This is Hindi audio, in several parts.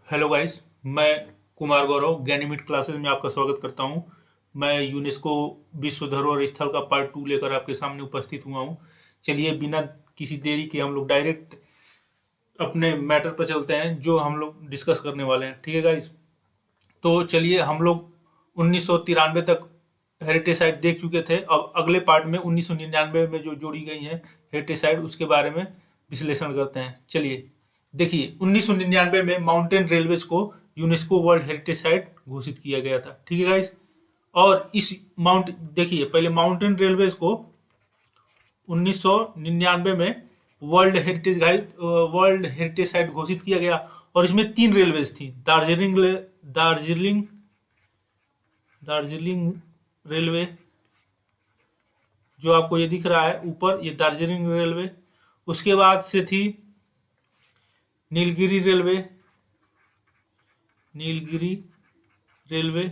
Hello guys. मैं कुमार गौरव गैनीमीट क्लासेस में आपका स्वागत करता हूं। मैं यूनेस्को विश्व धरोहर स्थल का पार्ट 2 लेकर आपके सामने उपस्थित हुआ हूं। चलिए बिना किसी देरी के हम लोग डायरेक्ट अपने मैटर पर चलते हैं जो हम लोग डिस्कस करने वाले हैं। ठीक है गाइस, तो चलिए हम लोग 1993 तक हेरिटेज साइट देख चुके थे। अब अगले पार्ट में 1999 में जो जोड़ी गई हैं हेरिटेज साइट उसके बारे में विश्लेषण करते हैं। चलिए देखिए, 1999 में माउंटेन रेलवेज को यूनेस्को वर्ल्ड हेरिटेज साइट घोषित किया गया था। ठीक है गाइस, और इस माउंट देखिए पहले माउंटेन रेलवेज को 1999 में वर्ल्ड हेरिटेज साइट घोषित किया गया। और इसमें तीन रेलवेज थी, दार्जिलिंग दार्जिलिंग रेलवे, जो आपको ये दिख रहा है ऊपर, ये दार्जिलिंग रेलवे। उसके बाद से थी नीलगिरी रेलवे, नीलगिरी रेलवे।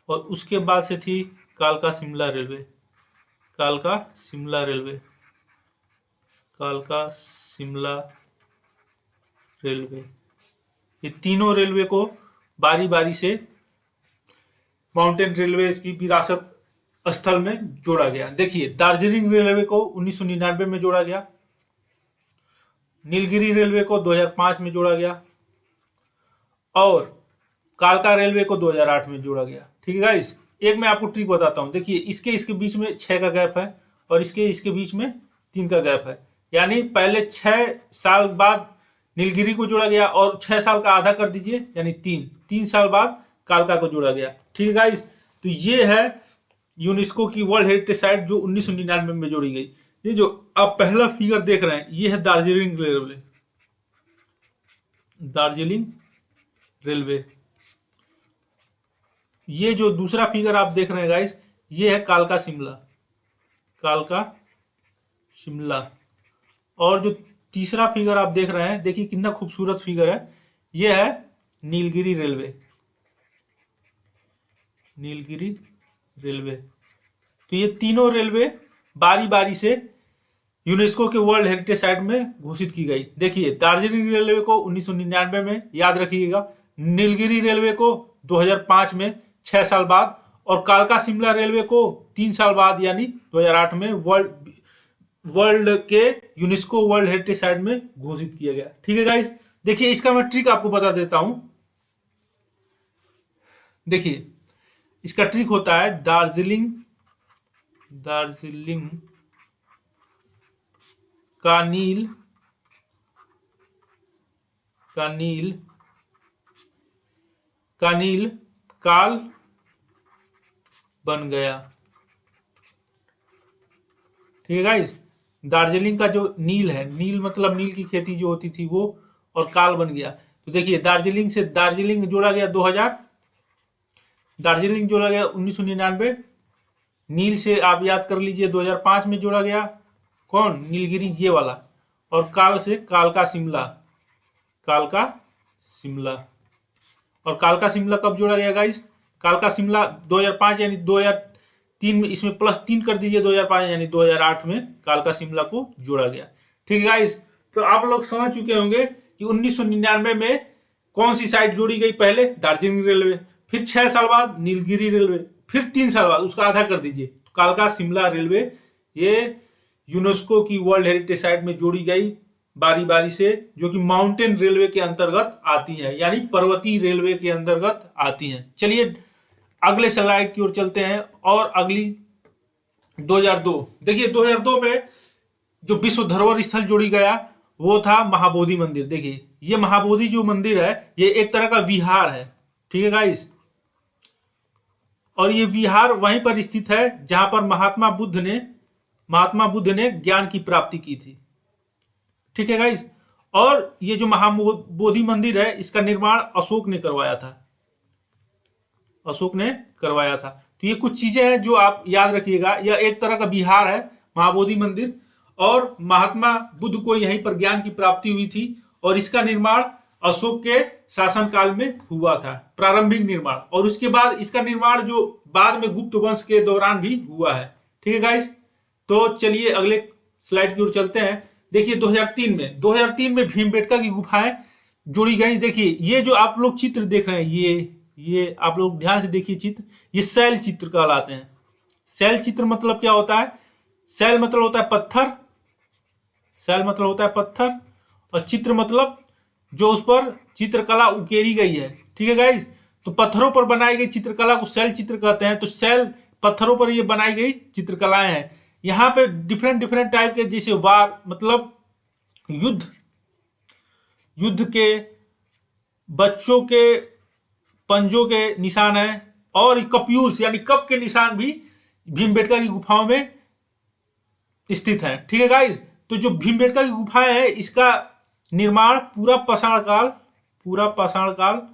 और उसके बाद से थी कालका शिमला रेलवे, कालका शिमला रेलवे, कालका शिमला रेलवे। ये तीनों रेलवे को बारी बारी से माउंटेन रेलवे की विरासत स्थल में जोड़ा गया। देखिए दार्जिलिंग रेलवे को 1999 में जोड़ा गया, नीलगिरी रेलवे को 2005 में जोड़ा गया और कालका रेलवे को 2008 में जोड़ा गया। ठीक है गाइस, एक मैं आपको ट्रिक बताता हूं। देखिए इसके बीच में 6 का गैप है और इसके बीच में 3 का गैप है, यानी पहले 6 साल बाद नीलगिरी को जोड़ा गया और 6 साल का आधा कर दीजिए यानी 3 साल बाद कालका को जोड़ा गया। ठीक है गाइस, तो ये है यूनेस्को की वर्ल्ड हेरिटेज साइट जो 1999 में जोड़ी गई। ये जो आप पहला फिगर देख रहे हैं ये है दार्जिलिंग रेलवे, दार्जिलिंग रेलवे। ये जो दूसरा फिगर आप देख रहे हैं गाइस ये है कालका शिमला, कालका शिमला। और जो तीसरा फिगर आप देख रहे हैं देखिए कितना खूबसूरत फिगर है, ये है नीलगिरी रेलवे, नीलगिरी रेलवे। तो ये तीनों रेलवे बारी बारी से यूनेस्को के वर्ल्ड हेरिटेज साइट में घोषित की गई। देखिए दार्जिलिंग रेलवे को 1999 में याद रखिएगा, नीलगिरी रेलवे को 2005 में 6 साल बाद और कालका शिमला रेलवे को 3 साल बाद यानी 2008 में वर्ल्ड के यूनेस्को वर्ल्ड हेरिटेज साइट में घोषित किया गया। ठीक है गाइस, देखिए इसका मैं ट्रिक आपको बता देता हूं। देखिए इसका ट्रिक होता है दार्जिलिंग का नील काल बन गया। ठीक है गाइस, दार्जिलिंग का जो नील है, नील मतलब नील की खेती जो होती थी वो, और काल बन गया। तो देखिए दार्जिलिंग से दार्जिलिंग जोड़ा गया 2000, दार्जिलिंग जोड़ा गया 1999, नील से आप याद कर लीजिए 2005 में जोड़ा गया कौन, नीलगिरी ये वाला, और काल से कालका शिमला, कालका शिमला। और कालका शिमला कब जोड़ा गया गाइस, कालका शिमला 2005 यानी 2003 में, इसमें +3 कर दीजिए 2005 यानी 2008 में कालका शिमला को जोड़ा गया। ठीक है गाइस, तो आप लोग समझ चुके होंगे कि 1999 में कौन सी साइट जोड़ी गई, पहले दार्जिलिंग रेलवे, फिर 6 साल बाद नीलगिरी रेलवे, फिर 3 साल बाद उसका आधा कर दीजिए तो कालका शिमला रेलवे, ये यूनेस्को की वर्ल्ड हेरिटेज साइट में जोड़ी गई बारी बारी से, जो कि माउंटेन रेलवे के अंतर्गत आती है, यानी पर्वतीय रेलवे के अंतर्गत आती हैं। चलिए अगले स्लाइड की ओर चलते हैं और अगली 2002। देखिए 2002 में जो विश्व धरोहर स्थल जोड़ी गया वो था महाबोधि मंदिर। देखिए ये महाबोधि जो मंदिर है ये एक तरह का विहार है। ठीक है गाइस, और ये विहार वहीं पर स्थित है जहां पर महात्मा बुद्ध ने ज्ञान की प्राप्ति की थी। ठीक है गाइस, और ये जो महाबोधि मंदिर है इसका निर्माण अशोक ने करवाया था, अशोक ने करवाया था। तो ये कुछ चीजें हैं जो आप याद रखिएगा। यह एक तरह का विहार है महाबोधि मंदिर, और महात्मा बुद्ध को यहीं पर ज्ञान की प्राप्ति हुई थी, और इसका निर्माण अशोक के शासनकाल में हुआ था, प्रारंभिक निर्माण। और उसके बाद इसका निर्माण जो बाद में गुप्त वंश के दौरान भी हुआ है। ठीक है गाइस, तो चलिए अगले स्लाइड की ओर चलते हैं। देखिए 2003 में भीमबेटका की गुफाएं जोड़ी गई। देखिए ये जो आप लोग चित्र देख रहे हैं, ये आप लोग ध्यान से देखिए चित्र, ये शैल चित्र कहलाते हैं। शैल चित्र मतलब क्या होता है? शैल मतलब होता है पत्थर, शैल मतलब होता है पत्थर, और चित्र मतलब जो उस पर चित्रकला उकेरी गई है। ठीक है गाइज, तो पत्थरों पर बनाई गई चित्रकला को शैल चित्र कहते हैं। तो शैल पत्थरों पर ये बनाई गई चित्रकलाएं हैं। यहाँ पे डिफरेंट डिफरेंट टाइप के, जैसे वार मतलब युद्ध, युद्ध के, बच्चों के पंजों के निशान है, और कप्यूल्स यानी कप के निशान भी भीमबेटका की गुफाओं में स्थित है। ठीक है गाइज, तो जो भीमबेटका की गुफाएं है, इसका निर्माण पूरा पाषाण काल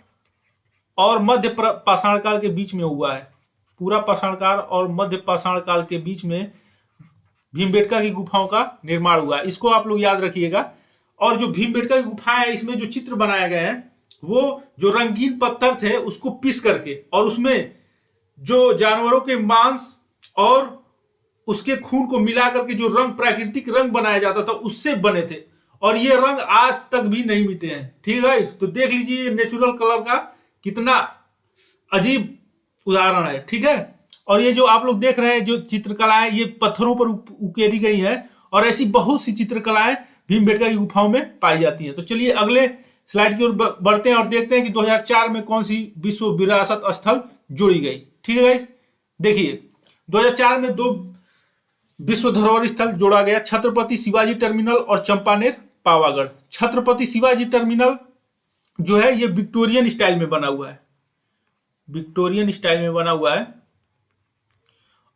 और मध्य पाषाण काल के बीच में हुआ है। पूरा पाषाण काल और मध्य पाषाण काल के बीच में भीमबेटका की गुफाओं का निर्माण हुआ है। इसको आप लोग याद रखिएगा। और जो भीमबेटका की गुफाएं है, इसमें जो चित्र बनाए गए हैं, वो जो रंगीन पत्थर थे उसको पीस करके, और उसमें जो जानवरों के मांस और उसके खून को मिला करके जो रंग, प्राकृतिक रंग बनाया जाता था, उससे बने थे। और ये रंग आज तक भी नहीं मिटे हैं। ठीक है, तो देख लीजिए नेचुरल कलर का कितना अजीब उदाहरण है। ठीक है, और ये जो आप लोग देख रहे हैं जो चित्रकलाएं, ये पत्थरों पर उकेरी गई है, और ऐसी बहुत सी चित्रकलाएं भीमबेटका की गुफाओं में पाई जाती हैं। तो चलिए अगले स्लाइड की ओर बढ़ते हैं और देखते हैं कि 2004 में कौन सी विश्व विरासत स्थल जोड़ी गई। ठीक है गाइस, देखिए 2004 में 2 विश्व धरोहर स्थल जोड़ा गया, छत्रपति शिवाजी टर्मिनल और चंपानेर पावागढ़। छत्रपति शिवाजी टर्मिनल जो है ये विक्टोरियन स्टाइल में बना हुआ है, विक्टोरियन स्टाइल में बना हुआ है।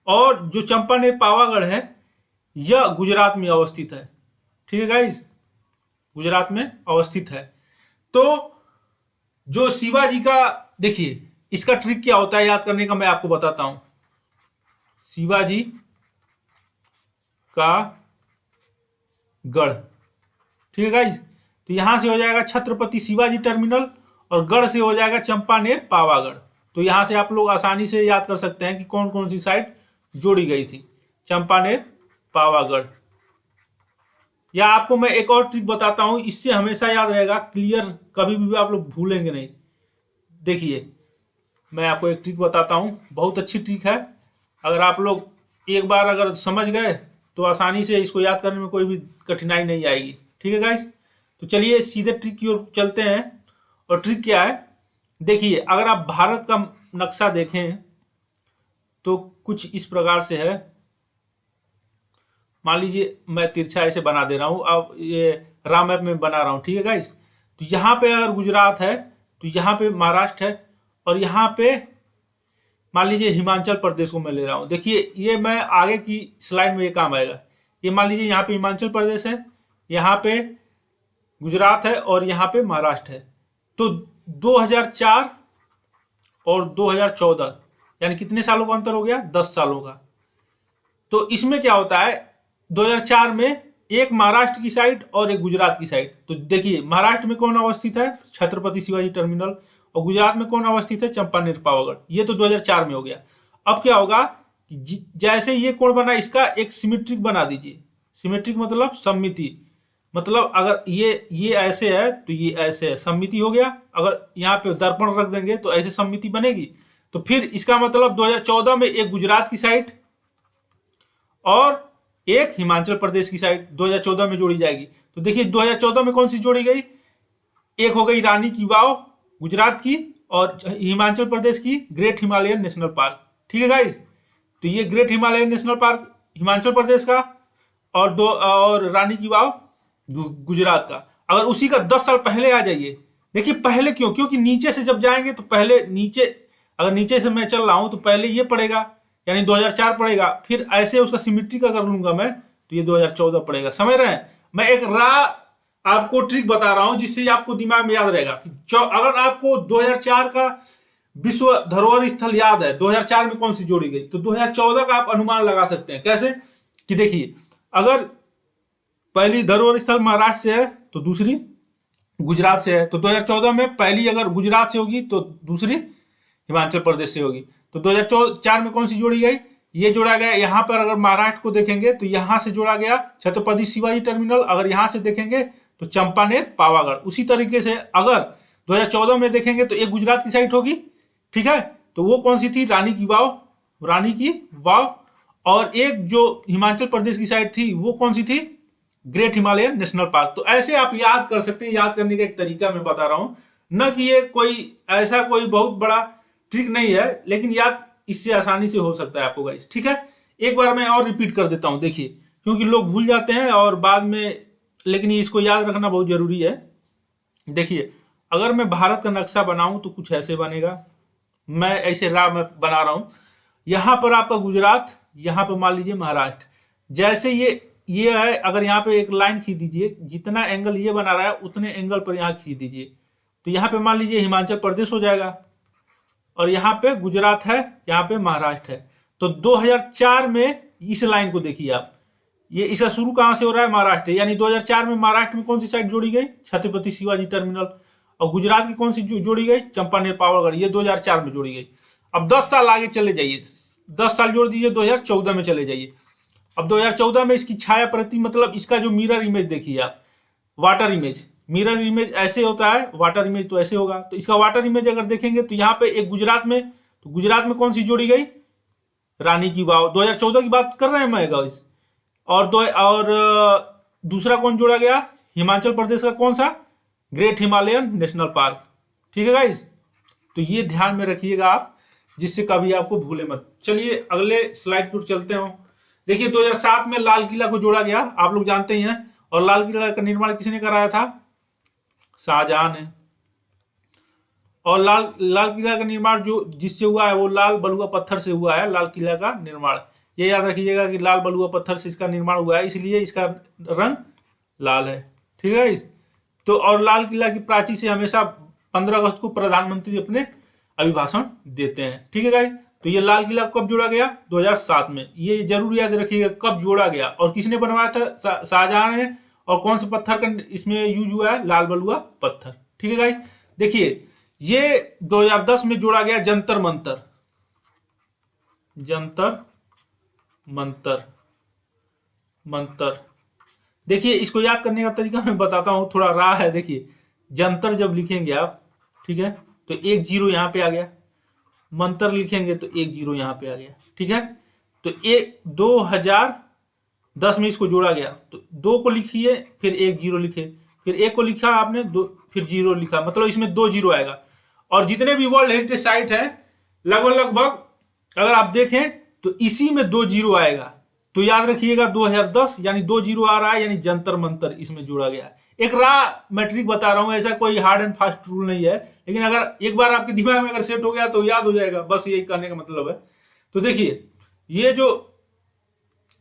और जो चंपानेर पावागढ़ है यह गुजरात में अवस्थित है। ठीक है गाइस, गुजरात में अवस्थित है। तो जो शिवाजी का, देखिए इसका ट्रिक क्या होता है याद करने का, मैं आपको बताता हूं। शिवाजी का गढ़, ठीक है गाइस, तो यहां से हो जाएगा छत्रपति शिवाजी टर्मिनल, और गढ़ से हो जाएगा चंपानेर पावागढ़। तो यहां से आप लोग आसानी से याद कर सकते हैं कि कौन कौन सी साइट जोड़ी गई थी, चंपानेर पावागढ़। या आपको मैं एक और ट्रिक बताता हूं, इससे हमेशा याद रहेगा, क्लियर, कभी भी आप लोग भूलेंगे नहीं। देखिए मैं आपको एक ट्रिक बताता हूं, बहुत अच्छी ट्रिक है। अगर आप लोग एक बार अगर समझ गए तो आसानी से इसको याद करने में कोई भी कठिनाई नहीं आएगी। ठीक है गाइस, तो चलिए सीधे ट्रिक की ओर चलते हैं। और ट्रिक क्या है, देखिए अगर आप भारत का नक्शा देखें तो कुछ इस प्रकार से है। मान लीजिए मैं तिरछा ऐसे बना दे रहा हूं, अब ये राम मैप में बना रहा हूं। ठीक है गाइस, तो यहाँ पे अगर गुजरात है, तो यहाँ पे महाराष्ट्र है, और यहाँ पे मान लीजिए हिमाचल प्रदेश को मैं ले रहा हूँ। देखिए ये मैं आगे की स्लाइड में ये काम आएगा। ये मान लीजिए यहाँ पे हिमाचल प्रदेश है, यहाँ पे गुजरात है, और यहाँ पे महाराष्ट्र है। तो 2004 और 2014 यानी कितने सालों का अंतर हो गया, 10 सालों का। तो इसमें क्या होता है, 2004 में एक महाराष्ट्र की साइड और एक गुजरात की साइड। तो देखिए महाराष्ट्र में कौन अवस्थित है, छत्रपति शिवाजी टर्मिनल, और गुजरात में कौन अवस्थित है, चंपानेर पावागढ़। ये तो 2004 में हो गया। अब क्या होगा कि जैसे ये कोण बना, इसका एक सिमेट्रिक बना दीजिए। सिमेट्रिक मतलब सममिति, मतलब अगर ये ऐसे है तो ये ऐसे है, सममिति हो गया। अगर यहाँ पे दर्पण रख देंगे तो ऐसे सममिति बनेगी। तो फिर इसका मतलब 2014 में एक गुजरात की साइड और एक हिमाचल प्रदेश की साइड 2014 में जोड़ी जाएगी। तो देखिए 2014 में कौन सी जोड़ी गई, एक हो गई रानी की वाव गुजरात की, और हिमाचल प्रदेश की ग्रेट हिमालयन नेशनल पार्क। ठीक है गाइस, तो ये great Himalayan national park Himachal Pradesh का, और रानी की वाव गुजरात का। अगर उसी का 10 साल पहले आ जाइए, देखिए पहले क्यों, क्योंकि नीचे से जब जाएंगे तो पहले नीचे, अगर नीचे से मैं चल रहा हूं तो पहले ये पड़ेगा, यानी 2004 पड़ेगा। फिर ऐसे उसका सिमेट्री का कर लूंगा मैं, तो ये 2014 पड़ेगा। समझ रहे हैं, मैं एक आपको ट्रिक बता रहा हूं जिससे आपको दिमाग में याद रहेगा कि अगर आपको 2004 का विश्व धरोहर स्थल याद है, 2004 में कौन सी जोड़ी गई, तो 2014 का आप अनुमान लगा सकते हैं। कैसे कि देखिए अगर पहली धरोहर स्थल महाराष्ट्र से है तो दूसरी गुजरात से है, तो 2014 में पहली अगर गुजरात से होगी तो दूसरी हिमाचल प्रदेश से होगी। तो 2004 में कौन सी जोड़ी गई, ये जोड़ा गया। यहाँ पर अगर महाराष्ट्र को देखेंगे तो यहाँ से जोड़ा गया छत्रपति शिवाजी टर्मिनल, अगर यहाँ से देखेंगे तो चंपानेर पावागढ़। उसी तरीके से अगर 2014 में देखेंगे तो एक गुजरात की साइट होगी, ठीक है, तो वो कौन सी थी, रानी की वाव। और एक जो हिमाचल प्रदेश की साइट थी वो कौन सी थी, ग्रेट हिमालयन नेशनल पार्क। तो ऐसे आप याद कर सकते हैं, याद करने का एक तरीका मैं बता रहा हूं, न कि ये कोई ऐसा कोई बहुत बड़ा ट्रिक नहीं है, लेकिन याद इससे आसानी से हो सकता है आपको गाइस, ठीक है। एक बार मैं और रिपीट कर देता हूं, देखिए, क्योंकि लोग भूल जाते हैं और बाद में, लेकिन इसको याद रखना बहुत जरूरी है। देखिए, अगर मैं भारत का नक्शा बनाऊं तो कुछ ऐसे बनेगा, मैं ऐसे मैं बना रहा हूं, यहां पर आपका गुजरात, यहां पर मान लीजिए महाराष्ट्र। जैसे ये है, अगर यहाँ पे एक लाइन खींच दीजिए, जितना एंगल ये बना रहा है उतने एंगल पर यहाँ खींच दीजिए, तो यहाँ पे मान लीजिए हिमाचल प्रदेश हो जाएगा, और यहाँ पे गुजरात है, यहाँ पे महाराष्ट्र है। तो 2004 में इस लाइन को देखिए आप, ये इसका शुरू कहां से हो रहा है, महाराष्ट्र, यानी 2004 में महाराष्ट्र में कौन सी साइट जोड़ी गई, छत्रपति शिवाजी टर्मिनल। और गुजरात की कौन सी जोड़ी गई, चंपानेर पावागढ़, ये 2004 में जोड़ी गई। अब 10 साल आगे चले जाइए, 10 साल जोड़ दीजिए, 2014 में चले जाइए। अब 2014 में इसकी छाया प्रति, मतलब इसका जो मिरर इमेज देखिए आप, वाटर इमेज, मिरर इमेज ऐसे होता है, वाटर इमेज तो ऐसे होगा। तो इसका वाटर इमेज अगर देखेंगे तो यहाँ पे एक गुजरात में, तो गुजरात में कौन सी जोड़ी गई, रानी की वाव, 2014 की बात कर रहे हैं मैं गाइस। और दूसरा कौन जोड़ा गया, हिमाचल प्रदेश का कौन सा, ग्रेट हिमालयन नेशनल पार्क, ठीक है गाइस। तो ये ध्यान में रखिएगा आप, जिससे कभी आपको भूले मत। चलिए अगले स्लाइड पर चलते हैं। देखिए 2007 में लाल किला को जोड़ा गया, आप लोग जानते ही हैं। और लाल किला का निर्माण किसने कराया था, शाहजहां ने। और लाल किला का निर्माण जो जिससे हुआ है वो लाल बलुआ पत्थर से हुआ है, लाल किला का निर्माण। ये याद रखिएगा कि लाल बलुआ पत्थर से इसका निर्माण हुआ है, इसलिए इसका रंग लाल है, ठीक है। तो और लाल किला की प्राची से हमेशा 15 अगस्त को प्रधानमंत्री अपने अभिभाषण देते हैं, ठीक है गाइस। तो ये लाल किला कब जोड़ा गया, 2007 में। ये जरूर याद रखिएगा कब जोड़ा गया और किसने बनवाया था, शाहजहां ने। और कौन से पत्थर का इसमें यूज हुआ है, लाल बलुआ पत्थर, ठीक है गाइस। देखिए ये 2010 में जोड़ा गया जंतर मंतर। देखिए इसको याद करने का तरीका मैं बताता हूं, थोड़ा राह है। देखिए जंतर जब लिखेंगे आप, ठीक है, तो 1 0 यहां पे आ गया, मंत्र लिखेंगे तो 1 0 यहां पे आ गया, ठीक है। तो 2010 में इसको जोड़ा गया, तो 2 को लिखिए, फिर 1 0 लिखे, फिर 1 को लिखा आपने, 2 फिर 0 लिखा, मतलब इसमें 2 0 आएगा। और जितने भी वर्ल्ड हेरिटेज साइट है लगभग अगर आप देखें तो इसी में 2 0 आएगा। तो याद रखिएगा 2010 यानी 2 0 आ रहा है, यानी जंतर मंतर इसमें जोड़ा गया है। एक मैट्रिक बता रहा हूं, ऐसा कोई हार्ड एंड फास्ट रूल नहीं है, लेकिन अगर एक बार आपके दिमाग में अगर सेट हो गया तो याद हो जाएगा, बस यही करने का मतलब है। तो देखिए ये जो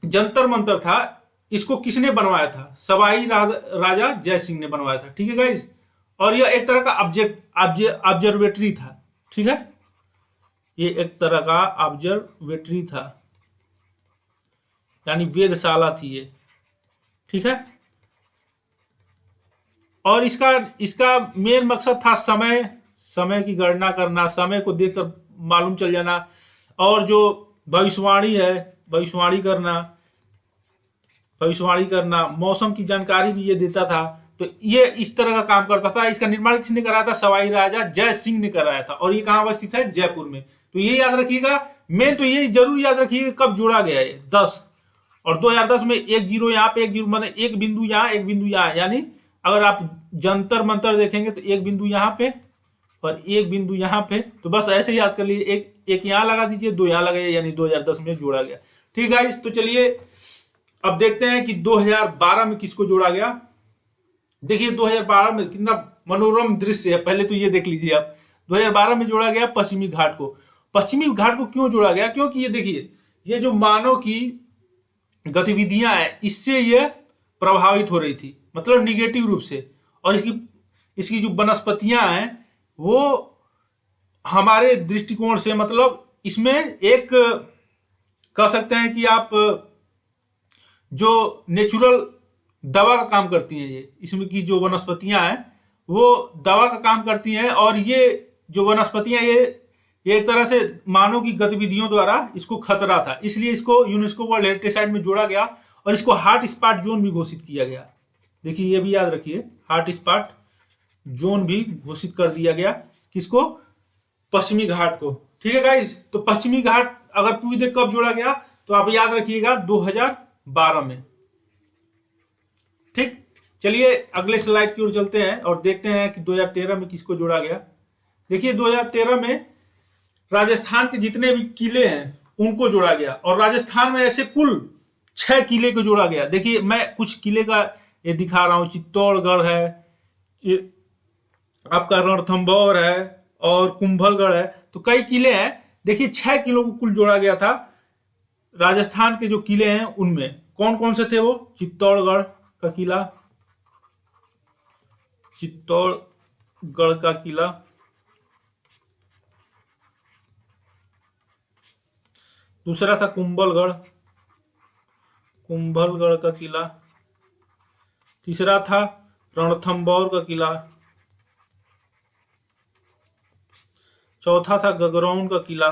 जंतर मंतर था, इसको किसने बनवाया था, सवाई राजा जय सिंह ने बनवाया था, ठीक है गाइज। और यह एक तरह का ऑब्जर्वेटरी था, ठीक है, ये एक तरह का ऑब्जर्वेटरी था, यानी वेधशाला थी ये, ठीक है। और इसका मेन मकसद था समय की गणना करना, समय को देखकर मालूम चल जाना, और जो भविष्यवाणी है, भविष्यवाणी करना, मौसम की जानकारी भी ये देता था। तो ये इस तरह का काम करता था। इसका निर्माण किसने कराया था, सवाई राजा जय सिंह ने कराया था, और ये कहां अवस्थित है, जयपुर में। तो ये याद रखिएगा, मेन तो ये जरूर याद रखिएगा कब जोड़ा गया है, 10। और 2010 में 1 0 यहाँ पे, 1 0 मतलब एक बिंदु यहाँ, एक बिंदु यहाँ, यानी अगर आप जंतर मंतर देखेंगे तो एक बिंदु यहाँ पे और एक बिंदु यहाँ पे। तो बस ऐसे ही याद कर लीजिए, एक यहाँ लगा दीजिए, 2 यहाँ लगाइए, यानी 2010 में जोड़ा गया, ठीक है गाइस। तो चलिए अब देखते हैं कि 2012 में किसको जोड़ा गया। देखिए 2012 में कितना मनोरम दृश्य है, पहले तो ये देख लीजिए आप। 2012 में जोड़ा गया पश्चिमी घाट को। पश्चिमी घाट को क्यों जोड़ा गया, क्योंकि ये देखिए ये जो मानव की गतिविधियां हैं इससे ये प्रभावित हो रही थी, मतलब निगेटिव रूप से। और इसकी जो वनस्पतियां हैं वो हमारे दृष्टिकोण से, मतलब इसमें एक कह सकते हैं कि आप जो नेचुरल दवा का काम करती हैं, ये इसमें की जो वनस्पतियां हैं वो दवा का काम करती हैं। और ये जो वनस्पतियां ये एक तरह से मानव की गतिविधियों द्वारा इसको खतरा था, इसलिए इसको यूनेस्को वर्ल्ड हेरिटेज साइट में जोड़ा गया और इसको हॉट स्पॉट जोन भी घोषित किया गया। देखिए ये भी याद रखिए, हॉट स्पॉट जोन भी घोषित कर दिया गया, किसको? पश्चिमी घाट को। ठीक है गाइस, तो पश्चिमी घाट अगर पूरी देख कब जोड़ा गया तो आप याद रखिएगा 2012 में। ठीक, चलिए अगले स्लाइड की ओर चलते हैं और देखते हैं कि 2013 में किसको जोड़ा गया। देखिए 2013 में राजस्थान के जितने भी किले हैं उनको जोड़ा गया, और राजस्थान में ऐसे कुल 6 किले को जोड़ा गया। देखिए मैं कुछ किले का ये दिखा रहा हूं, चित्तौड़गढ़ है, ये आपका रणथंभौर है और कुंभलगढ़ है, तो कई किले हैं। देखिए 6 किलों को कुल जोड़ा गया था। राजस्थान के जो किले हैं उनमें कौन कौन से थे? वो चित्तौड़गढ़ का किला, चित्तौड़गढ़ का किला, दूसरा था कुंभलगढ़, कुंभलगढ़ का किला, तीसरा था रणथंभौर का किला, चौथा था गगरौन का किला,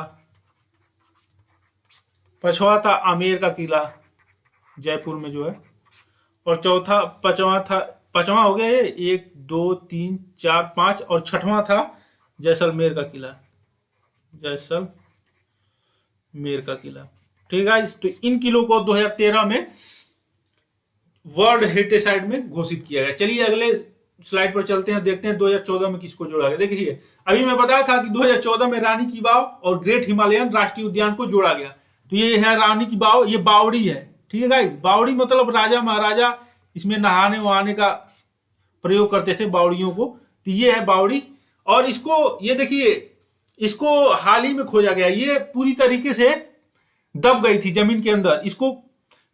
पांचवा था आमेर का किला जयपुर में जो है, और पांचवा हो गया ये, 1 2 3 4 5, और छठवां था जैसलमेर का किला, जैसलमेर का किला। ठीक है, तो इन किलों को 2013 में वर्ल्ड हेरिटेज साइट में घोषित किया गया। चलिए अगले स्लाइड पर चलते हैं, देखते हैं 2014 में किसको जोड़ा गया। देखिए अभी मैं बताया था कि 2014 में रानी की वाव और ग्रेट हिमालयन राष्ट्रीय उद्यान को जोड़ा गया। तो ये है रानी की वाव, ये बावड़ी है। ठीक है गाइस, बावड़ी मतलब राजा महाराजा इसमें नहाने वहाने का प्रयोग करते थे बावड़ियों को, तो ये है बावड़ी। और इसको ये देखिए, इसको हाल ही में खोजा गया, ये पूरी तरीके से दब गई थी जमीन के अंदर,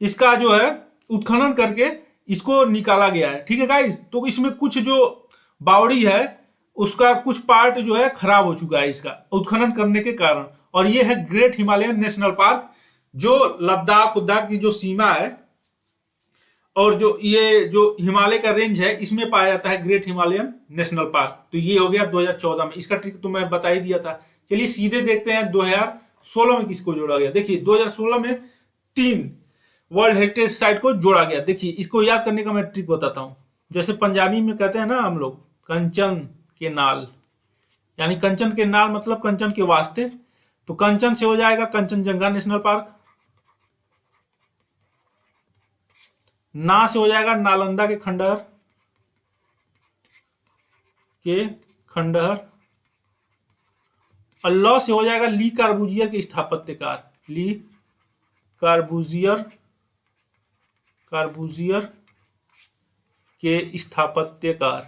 इसका जो है उत्खनन करके इसको निकाला गया है। ठीक है गाइस, तो इसमें कुछ जो बावड़ी है उसका कुछ पार्ट जो है खराब हो चुका है इसका उत्खनन करने के कारण। और ये है ग्रेट हिमालयन नेशनल पार्क, जो लद्दाख उद्दाख की जो सीमा है और जो ये जो हिमालय का रेंज है इसमें पाया जाता है ग्रेट हिमालयन नेशनल पार्क। तो ये हो गया 2014 में, इसका ट्रिक तो मैं बता ही दिया था। चलिए सीधे देखते हैं 2016 में किसको जोड़ा गया। देखिए 2016 में 3 वर्ल्ड हेरिटेज साइट को जोड़ा गया। देखिए इसको याद करने का मैं ट्रिक बताता हूँ। जैसे पंजाबी में कहते हैं ना हम लोग कंचन के नाल, यानी कंचन के नाल मतलब कंचन के वास्ते, तो कंचन से हो जाएगा कंचनजंगा नेशनल पार्क, ना से हो जाएगा नालंदा के खंडहर, और लॉ से हो जाएगा ली कार्बूजियर के स्थापत्यकार, ली कार्बूजियर के स्थापत्यकार।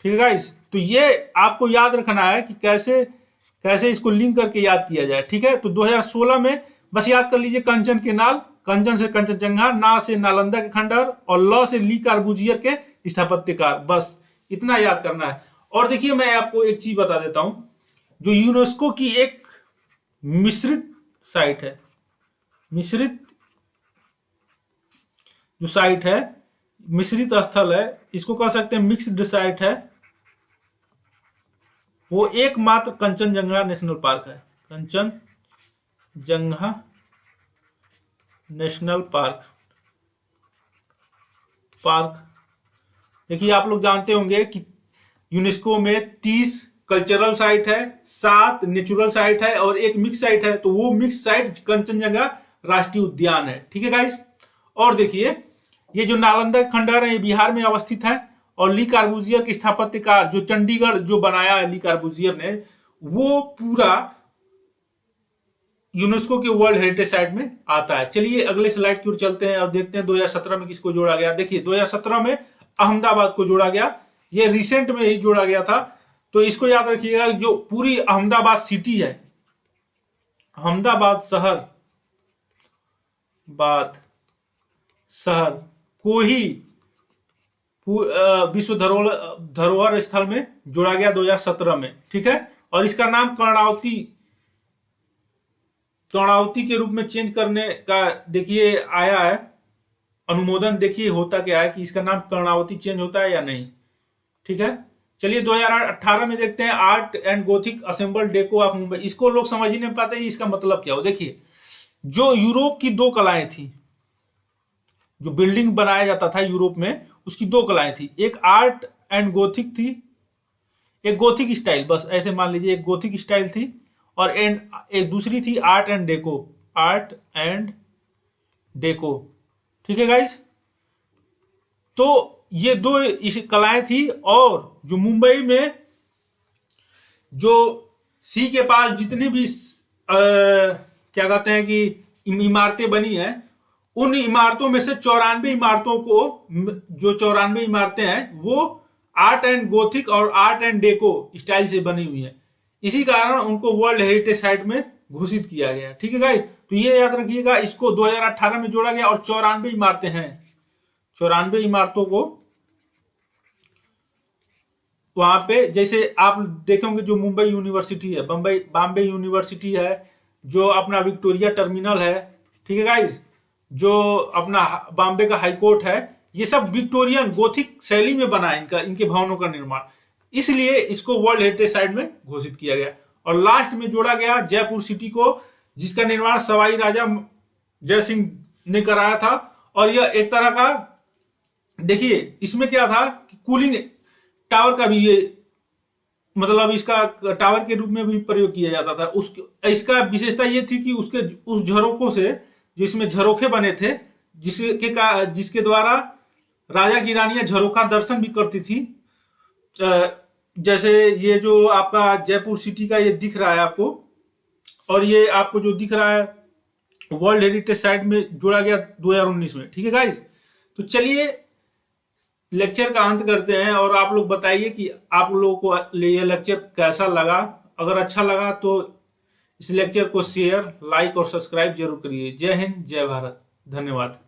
ठीक है गाइस, तो ये आपको याद रखना है कि कैसे इसको लिंक करके याद किया जाए। ठीक है, तो 2016 में बस याद कर लीजिए कंचन के नाल, कंचन से कंचनजंगा, ना से नालंदा के खंडहर, और लॉ से ली कार्बूजियर के स्थापत्यकार, बस इतना याद करना है। और देखिए मैं आपको एक चीज बता देता हूं, जो यूनेस्को की एक मिश्रित साइट है, मिश्रित जो साइट है, मिश्रित स्थल है, इसको कह सकते हैं मिक्स्ड साइट है, वो एकमात्र कंचनजंगा नेशनल पार्क है, कंचनजंगा नेशनल पार्क। देखिए आप लोग जानते होंगे कि यूनेस्को में 30 कल्चरल साइट है, 7 नेचुरल साइट है और एक मिक्स साइट है, तो वो मिक्स साइट कंचनजंगा राष्ट्रीय उद्यान है। ठीक है गाइस, और देखिए ये जो नालंदा खंडहर है ये बिहार में अवस्थित है, और ली कार्बूजियर के स्थापत्यकार जो चंडीगढ़ जो बनाया है ली कार्बूजियर ने, वो पूरा यूनेस्को के वर्ल्ड हेरिटेज साइट में आता है। चलिए अगले स्लाइड की ओर चलते हैं और देखते हैं 2017 में किसको जोड़ा गया। देखिए 2017 में अहमदाबाद को जोड़ा गया, ये रिसेंट में ही जोड़ा गया था। तो इसको याद रखिएगा, जो पूरी अहमदाबाद सिटी है, अहमदाबाद शहर को ही विश्व धरोहर स्थल में जोड़ा गया 2017 में। ठीक है, और इसका नाम कर्णावती के रूप में चेंज करने का देखिए आया है अनुमोदन। देखिए होता क्या है कि इसका नाम कर्णावती चेंज होता है या नहीं। ठीक है, चलिए 2018 में देखते हैं art and Gothic assemble deco of Mumbai. इसको लोग समझ ही नहीं पाते इसका मतलब क्या हो। देखिए जो यूरोप की 2 कलाएं थी, जो बिल्डिंग बनाया जाता था यूरोप में, उसकी दो कलाएं थी। एक आर्ट एंड गोथिक थी, एक गोथिक स्टाइल, बस ऐसे मान लीजिए, एक गोथिक स्टाइल थी, और एक दूसरी थी art and deco, art and deco. ठीक है गाइस, तो ये दो इस कलाएं थी। और जो मुंबई में जो सी के पास जितनी भी क्या कहते हैं कि इमारतें बनी हैं, उन इमारतों में से 94 इमारतों को, जो 94 इमारतें हैं वो आर्ट एंड गोथिक और आर्ट एंड डेको स्टाइल से बनी हुई हैं। इसी कारण उनको वर्ल्ड हेरिटेज साइट में घोषित किया गया। ठीक है गाइस, तो ये याद रखिएगा, इसको 2018 में जोड़ा गया और 94 इमारतें हैं, 94 इमारतों को वहां पे, जैसे आप देखेंगे जो मुंबई यूनिवर्सिटी है, बॉम्बे यूनिवर्सिटी है, जो अपना विक्टोरिया टर्मिनल है, ठीक है गाइस, जो अपना बॉम्बे का हाई कोर्ट है, ये सब विक्टोरियन गोथिक शैली में बना है इनके भवनों का निर्माण, इसलिए इसको वर्ल्ड हेरिटेज साइट में घोषित किया गया। और लास्ट में जोड़ा गया जयपुर सिटी को, जिसका निर्माण सवाई राजा जय सिंह ने कराया था। और यह एक तरह का, देखिए इसमें क्या था कि कूलिंग टावर का भी ये, मतलब इसका टावर के रूप में भी प्रयोग किया जाता था। इसका विशेषता ये थी कि उसके उस झरोकों से, जिसमें झरोखे बने थे, जिसके द्वारा राजा की रानियां झरोखा दर्शन भी करती थी। जैसे ये जो आपका जयपुर सिटी का ये दिख रहा है आपको, और ये आपको जो दिख रहा है वर्ल्ड हेरिटेज साइट में जोड़ा गया 2019 में। ठीक है गाइस, तो चलिए लेक्चर का अंत करते हैं, और आप लोग बताइए कि आप लोगों को ये लेक्चर कैसा लगा। अगर अच्छा लगा तो इस लेक्चर को शेयर, लाइक और सब्सक्राइब जरूर करिए। जय हिंद, जय भारत, धन्यवाद।